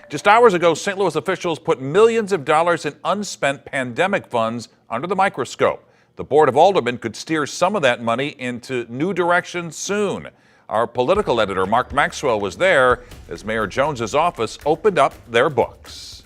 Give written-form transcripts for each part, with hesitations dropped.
Just hours ago, St. Louis officials put millions of dollars in unspent pandemic funds under the microscope. The Board of Aldermen could steer some of that money into new directions soon. Our political editor, Mark Maxwell, was there as Mayor Jones's office opened up their books.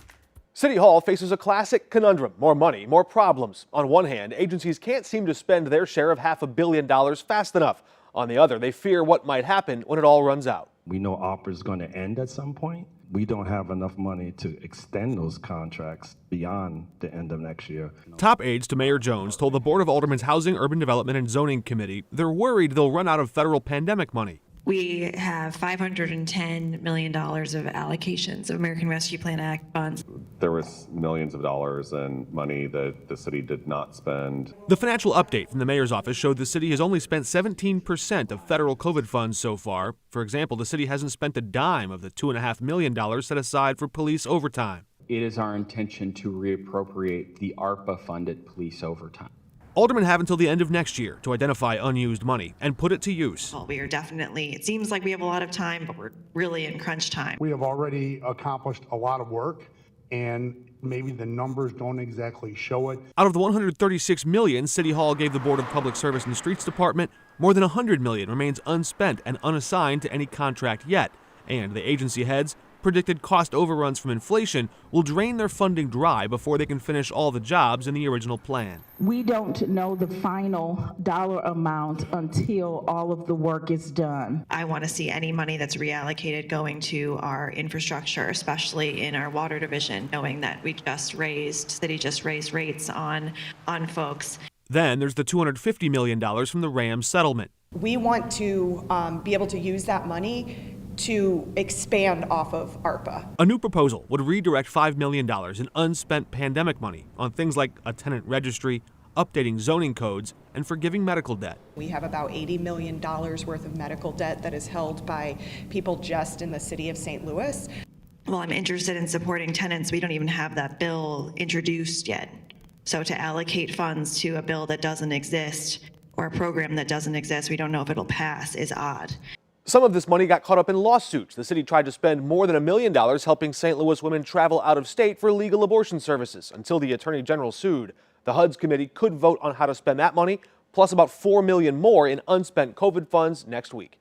City Hall faces a classic conundrum: more money, more problems. On one hand, agencies can't seem to spend their share of $500 million fast enough. On the other, they fear what might happen when it all runs out. We know ARPA is going to end at some point. We don't have enough money to extend those contracts beyond the end of next year. Top aides to Mayor Jones told the Board of Aldermen's Housing, Urban Development and Zoning Committee they're worried they'll run out of federal pandemic money. We have $510 million of allocations of American Rescue Plan Act funds. There was millions of dollars in money that the city did not spend. The financial update from the mayor's office showed the city has only spent 17% of federal COVID funds so far. For example, the city hasn't spent a dime of the $2.5 million set aside for police overtime. It is our intention to reappropriate the ARPA-funded police overtime. Aldermen have until the end of next year to identify unused money and put it to use. Well, we are definitely, it seems like we have a lot of time, but we're really in crunch time. We have already accomplished a lot of work, and maybe the numbers don't exactly show it. Out of the $136 million City Hall gave the Board of Public Service and Streets Department, more than $100 million remains unspent and unassigned to any contract yet. And the agency heads predicted cost overruns from inflation will drain their funding dry before they can finish all the jobs in the original plan. We don't know the final dollar amount until all of the work is done. I want to see any money that's reallocated going to our infrastructure, especially in our water division, knowing that city just raised rates on folks. Then there's the $250 million from the Rams settlement. We want to be able to use that money to expand off of ARPA. A new proposal would redirect $5 million in unspent pandemic money on things like a tenant registry, updating zoning codes, and forgiving medical debt. We have about $80 million worth of medical debt that is held by people just in the city of St. Louis. Well, I'm interested in supporting tenants. We don't even have that bill introduced yet. So to allocate funds to a bill that doesn't exist or a program that doesn't exist, we don't know if it'll pass, is odd. Some of this money got caught up in lawsuits. The city tried to spend more than $1 million helping St. Louis women travel out of state for legal abortion services until the Attorney General sued. The HUD's committee could vote on how to spend that money, plus about $4 million more in unspent COVID funds next week.